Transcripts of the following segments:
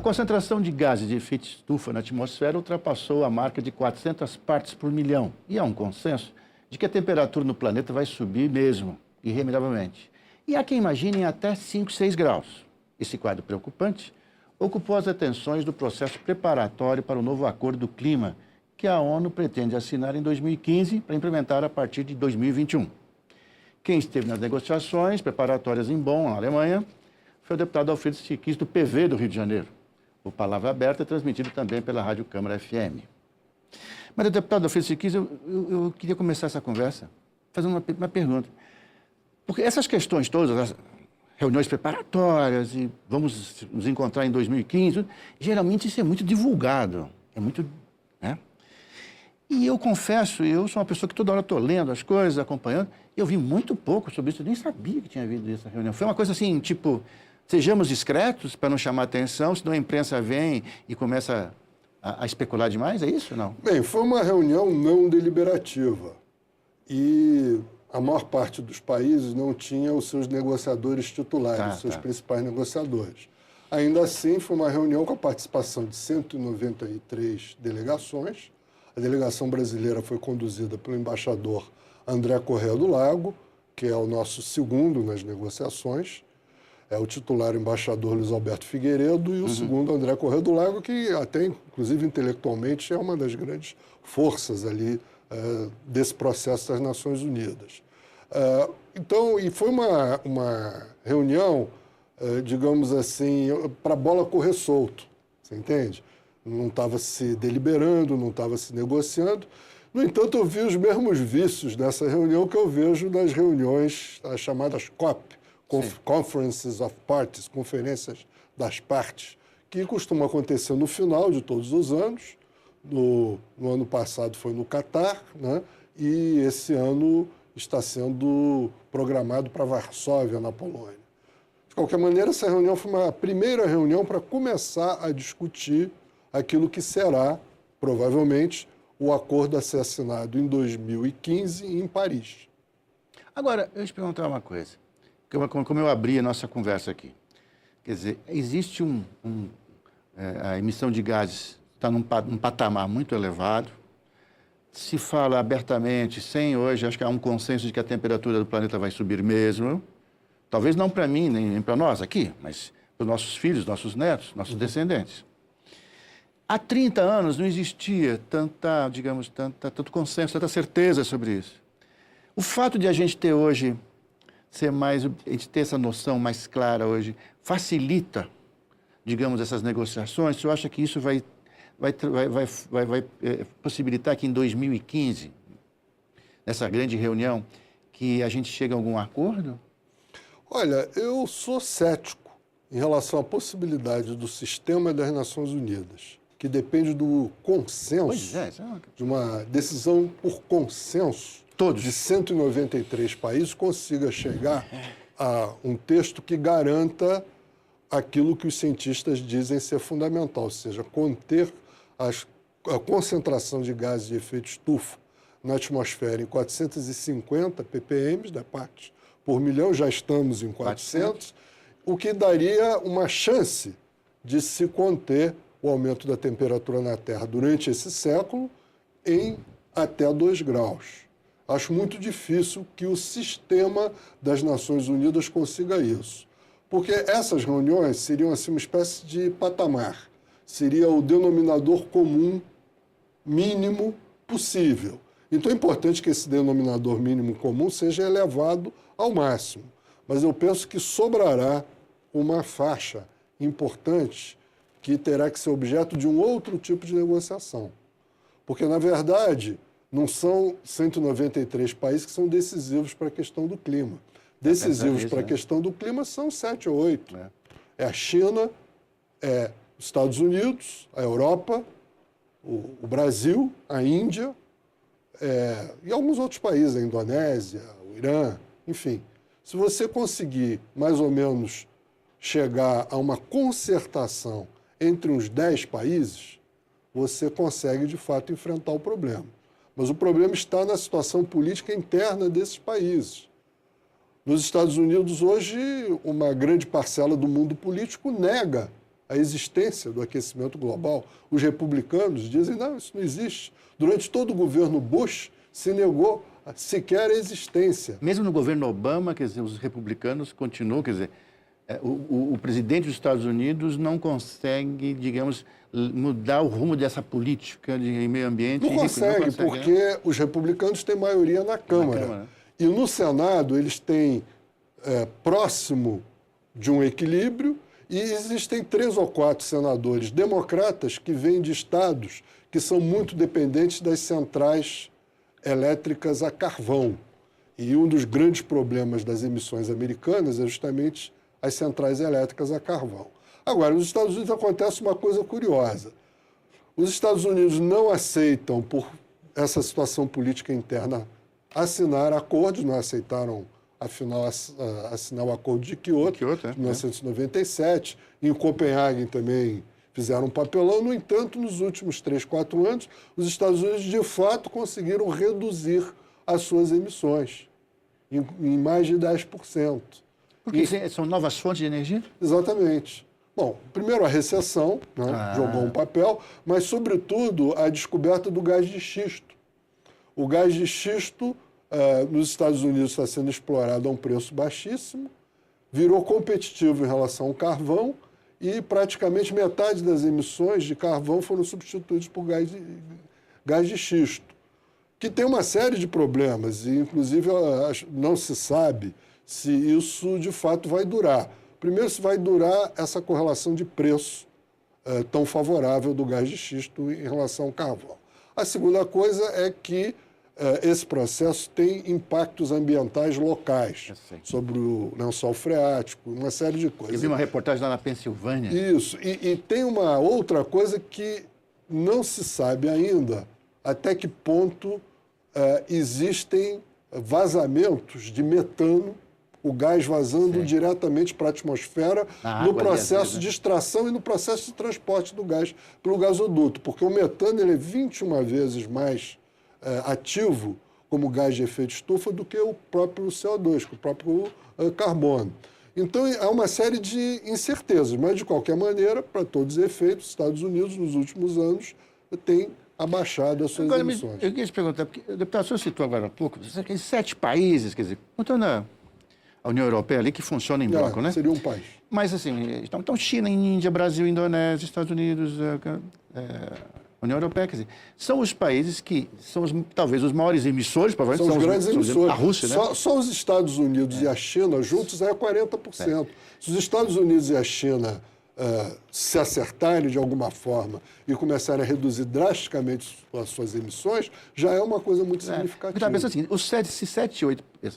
A concentração de gases de efeito estufa na atmosfera ultrapassou a marca de 400 partes por milhão. E há um consenso de que a temperatura no planeta vai subir mesmo, irremediavelmente. E há quem imagine em até 5, 6 graus. Esse quadro preocupante ocupou as atenções do processo preparatório para o novo Acordo do Clima, que a ONU pretende assinar em 2015 para implementar a partir de 2021. Quem esteve nas negociações preparatórias em Bonn, na Alemanha, foi o deputado Alfredo Siquis, do PV do Rio de Janeiro. O Palavra Aberta é transmitido também pela Rádio Câmara FM. Mas, deputado Alfredo Siquis, eu queria começar essa conversa fazendo uma pergunta. Porque essas questões todas, as reuniões preparatórias, e vamos nos encontrar em 2015, geralmente isso é muito divulgado, é muito... né? E eu confesso, eu sou uma pessoa que toda hora estou lendo as coisas, acompanhando, e eu vi muito pouco sobre isso, eu nem sabia que tinha havido essa reunião. Foi uma coisa assim, tipo, sejamos discretos para não chamar atenção, senão a imprensa vem e começa a especular demais, é isso ou não? Bem, foi uma reunião não deliberativa e a maior parte dos países não tinha os seus negociadores titulares, os seus principais negociadores. Ainda assim, foi uma reunião com a participação de 193 delegações. A delegação brasileira foi conduzida pelo embaixador André Corrêa do Lago, que é o nosso segundo nas negociações. É o titular, o embaixador Luiz Alberto Figueiredo, e o segundo, André Corrêa do Lago, que até, inclusive, intelectualmente, é uma das grandes forças ali desse processo das Nações Unidas. Então, e foi uma reunião, digamos assim, para a bola correr solto, você entende? Não estava se deliberando, não estava se negociando. No entanto, eu vi os mesmos vícios dessa reunião que eu vejo nas reuniões, as chamadas COP, Conferences of Parties, Conferências das Partes, que costumam acontecer no final de todos os anos. No ano passado foi no Catar, né? E esse ano está sendo programado para Varsóvia, na Polônia. De qualquer maneira, essa reunião foi uma primeira reunião para começar a discutir aquilo que será, provavelmente, o acordo a ser assinado em 2015 em Paris. Agora, eu te perguntar uma coisa, como eu abri a nossa conversa aqui. Quer dizer, existe a emissão de gases está num patamar muito elevado, se fala abertamente, hoje, acho que há um consenso de que a temperatura do planeta vai subir mesmo, talvez não para mim, nem para nós aqui, mas para os nossos filhos, nossos netos, nossos descendentes. Há 30 anos não existia tanto consenso, tanta certeza sobre isso. O fato de a gente ter hoje, a gente ter essa noção mais clara hoje, facilita, digamos, essas negociações? Você acha que isso vai possibilitar que em 2015, nessa grande reunião, que a gente chegue a algum acordo? Olha, eu sou cético em relação à possibilidade do sistema das Nações Unidas, que depende do consenso, de uma decisão por consenso de 193 países, consiga chegar a um texto que garanta aquilo que os cientistas dizem ser fundamental, ou seja, conter a concentração de gases de efeito estufa na atmosfera em 450 ppm, da partes por milhão, já estamos em 400, o que daria uma chance de se conter o aumento da temperatura na Terra durante esse século em até 2 graus. Acho muito difícil que o sistema das Nações Unidas consiga isso, porque essas reuniões seriam assim, uma espécie de patamar, seria o denominador comum mínimo possível. Então é importante que esse denominador mínimo comum seja elevado ao máximo, mas eu penso que sobrará uma faixa importante que terá que ser objeto de um outro tipo de negociação. Porque, na verdade, não são 193 países que são decisivos para a questão do clima. Decisivos para a questão do clima são 7 ou 8. É a China, é os Estados Unidos, a Europa, o Brasil, a Índia, e alguns outros países, a Indonésia, o Irã, enfim. Se você conseguir, mais ou menos, chegar a uma concertação entre uns 10 países, você consegue, de fato, enfrentar o problema. Mas o problema está na situação política interna desses países. Nos Estados Unidos, hoje, uma grande parcela do mundo político nega a existência do aquecimento global. Os republicanos dizem, não, isso não existe. Durante todo o governo Bush, se negou sequer a existência. Mesmo no governo Obama, quer dizer, os republicanos continuam, quer dizer, o presidente dos Estados Unidos não consegue, digamos, mudar o rumo dessa política de meio ambiente. Não consegue, porque os republicanos têm maioria na Câmara. E no Senado, eles têm próximo de um equilíbrio, e existem 3 ou 4 senadores democratas que vêm de estados que são muito dependentes das centrais elétricas a carvão. E um dos grandes problemas das emissões americanas é justamente as centrais elétricas a carvão. Agora, nos Estados Unidos acontece uma coisa curiosa. Os Estados Unidos não aceitam, por essa situação política interna, assinar acordos, não aceitaram, afinal, assinar o Acordo de Quioto, de 1997. Em Copenhague também fizeram um papelão. No entanto, nos últimos 3, 4 anos, os Estados Unidos, de fato, conseguiram reduzir as suas emissões em mais de 10%. Porque são novas fontes de energia? Exatamente. Bom, primeiro a recessão, né, jogou um papel, mas, sobretudo, a descoberta do gás de xisto. O gás de xisto, nos Estados Unidos, está sendo explorado a um preço baixíssimo, virou competitivo em relação ao carvão e praticamente metade das emissões de carvão foram substituídas por gás de xisto, que tem uma série de problemas e, inclusive, não se sabe se isso, de fato, vai durar. Primeiro, se vai durar essa correlação de preço tão favorável do gás de xisto em relação ao carvão. A segunda coisa é que esse processo tem impactos ambientais locais, sobre o lençol freático, uma série de coisas. Eu vi uma reportagem lá na Pensilvânia. Isso. E tem uma outra coisa que não se sabe ainda até que ponto existem vazamentos de metano, o gás vazando diretamente para a atmosfera no processo de extração e no processo de transporte do gás pelo gasoduto, porque o metano ele é 21 vezes mais ativo como gás de efeito estufa do que o próprio CO2, que o próprio carbono. Então, há uma série de incertezas, mas, de qualquer maneira, para todos os efeitos, os Estados Unidos, nos últimos anos, tem abaixado as suas emissões. Eu queria te perguntar, porque o deputado, o senhor citou agora há pouco, aqueles 7 países, quer dizer, contando a União Europeia ali, que funciona em bloco, né? Seria um país. Mas, assim, então China, Índia, Brasil, Indonésia, Estados Unidos, União Europeia, quer dizer, são os países que são talvez os maiores emissores, provavelmente são os grandes emissores. A Rússia, né? Só os Estados Unidos e a China juntos é 40%. Se os Estados Unidos e a China se acertarem de alguma forma e começarem a reduzir drasticamente as suas emissões, já é uma coisa muito significativa. Eu estava pensando assim, os 7, 8 que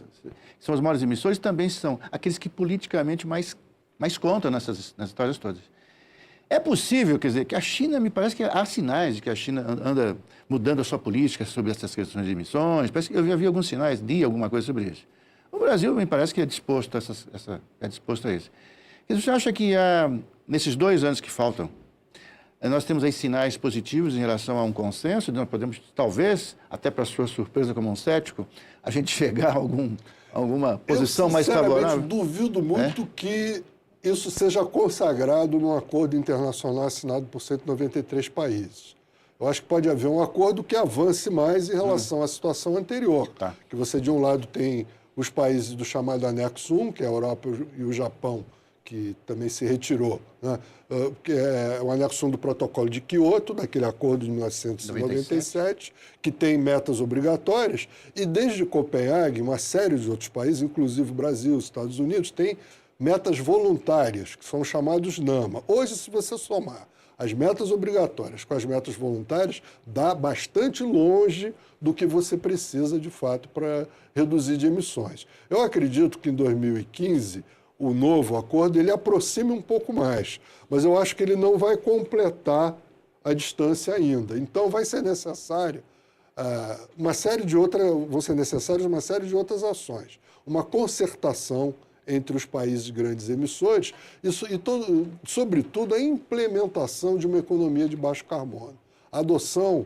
são os maiores emissores também são aqueles que politicamente mais contam nas histórias todas. É possível, quer dizer, que a China, me parece que há sinais de que a China anda mudando a sua política sobre essas questões de emissões. Parece que eu já vi alguns sinais, li alguma coisa sobre isso. O Brasil, me parece que é disposto a isso. Você acha que nesses 2 anos que faltam, nós temos aí sinais positivos em relação a um consenso? Nós podemos, talvez, até para sua surpresa como um cético, a gente chegar a alguma posição mais favorável? Eu, duvido muito que isso seja consagrado num acordo internacional assinado por 193 países. Eu acho que pode haver um acordo que avance mais em relação à situação anterior. Que você, de um lado, tem os países do chamado Anexo 1, que é a Europa e o Japão, que também se retirou, né? Que é o Anexo 1 do Protocolo de Quioto, daquele acordo de 1997, que tem metas obrigatórias, e desde Copenhague, uma série de outros países, inclusive o Brasil, os Estados Unidos, têm metas voluntárias, que são chamados NAMA. Hoje, se você somar as metas obrigatórias com as metas voluntárias, dá bastante longe do que você precisa, de fato, para reduzir de emissões. Eu acredito que em 2015, o novo acordo, ele aproxime um pouco mais, mas eu acho que ele não vai completar a distância ainda. Então, vai ser necessário vão ser necessárias uma série de outras ações. Uma concertação entre os países de grandes emissores e sobretudo, a implementação de uma economia de baixo carbono. A adoção,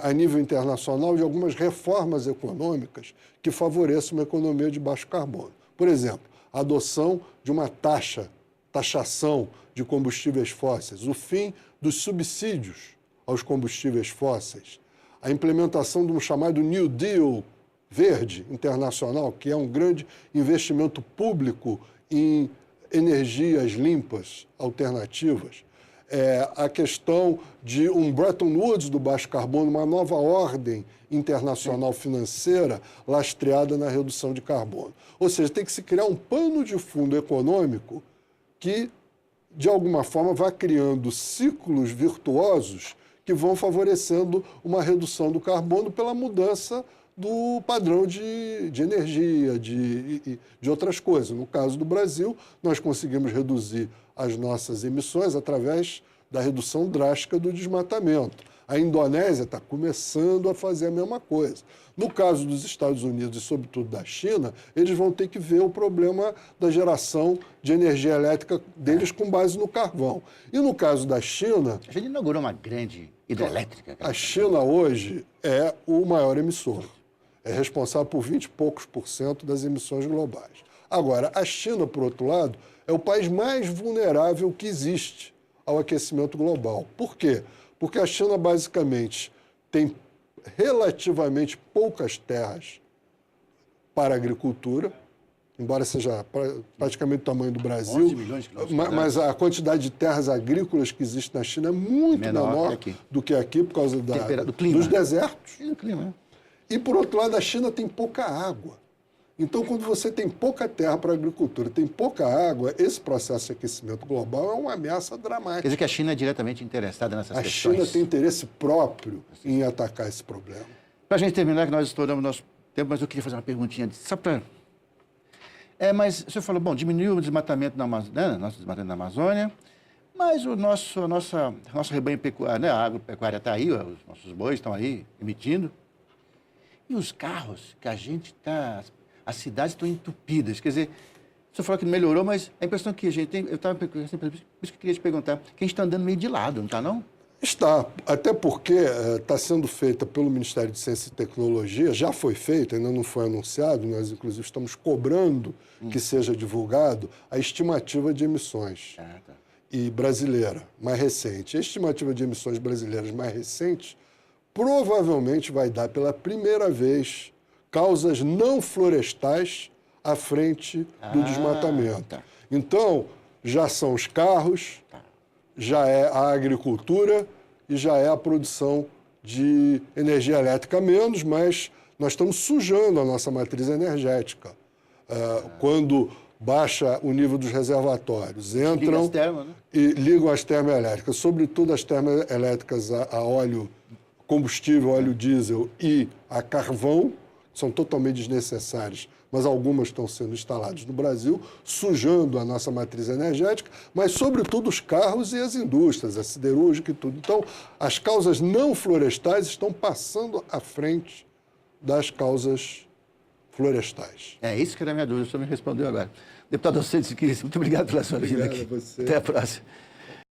a nível internacional, de algumas reformas econômicas que favoreçam uma economia de baixo carbono. Por exemplo, a adoção de uma taxa taxação de combustíveis fósseis, o fim dos subsídios aos combustíveis fósseis, a implementação de um chamado New Deal verde internacional, que é um grande investimento público em energias limpas, alternativas, a questão de um Bretton Woods do baixo carbono, uma nova ordem internacional financeira lastreada na redução de carbono. Ou seja, tem que se criar um pano de fundo econômico que, de alguma forma, vá criando ciclos virtuosos que vão favorecendo uma redução do carbono pela mudança do padrão de energia, de outras coisas. No caso do Brasil, nós conseguimos reduzir as nossas emissões através da redução drástica do desmatamento. A Indonésia está começando a fazer a mesma coisa. No caso dos Estados Unidos e, sobretudo, da China, eles vão ter que ver o problema da geração de energia elétrica deles com base no carvão. E no caso da China... A gente inaugurou uma grande hidrelétrica. A China hoje é o maior emissor. É responsável por 20 e poucos % das emissões globais. Agora, a China, por outro lado, é o país mais vulnerável que existe ao aquecimento global. Por quê? Porque a China, basicamente, tem relativamente poucas terras para a agricultura, embora seja praticamente o tamanho do Brasil, 11 milhões de quilômetros, mas a quantidade de terras agrícolas que existe na China é muito menor do que aqui, por causa do clima, dos desertos. E do clima. E, por outro lado, a China tem pouca água. Então, quando você tem pouca terra para a agricultura, tem pouca água, esse processo de aquecimento global é uma ameaça dramática. Quer dizer que a China é diretamente interessada nessas questões? A China tem interesse próprio em atacar esse problema. Para a gente terminar, que nós estouramos nosso tempo, mas eu queria fazer uma perguntinha, só para... mas o senhor falou, bom, diminuiu o desmatamento na Amazônia, nosso desmatamento na Amazônia, mas o nosso rebanho pecuário, né, a agropecuária está aí, os nossos bois estão aí emitindo. E os carros que a gente está... As cidades estão entupidas. Quer dizer, o senhor falou que melhorou, mas a impressão que a gente tem... Por isso que eu queria te perguntar, que a gente está andando meio de lado, não está, não? Está, até porque está sendo feita pelo Ministério de Ciência e Tecnologia, já foi feita, ainda não foi anunciado, nós inclusive estamos cobrando que seja divulgado a estimativa de emissões e brasileira, mais recente. A estimativa de emissões brasileiras mais recente provavelmente vai dar pela primeira vez causas não florestais à frente do desmatamento. Então, já são os carros, já é a agricultura e já é a produção de energia elétrica menos, mas nós estamos sujando a nossa matriz energética. Quando baixa o nível dos reservatórios, entram e ligam as termoelétricas, sobretudo as termoelétricas a óleo combustível, óleo diesel e a carvão, são totalmente desnecessárias, mas algumas estão sendo instaladas no Brasil, sujando a nossa matriz energética, mas, sobretudo, os carros e as indústrias, a siderúrgica e tudo. Então, as causas não florestais estão passando à frente das causas florestais. É isso que era a minha dúvida, o senhor me respondeu agora. Deputado Alcides Siqueiros, muito obrigado pela sua visita aqui. A você. Até a próxima.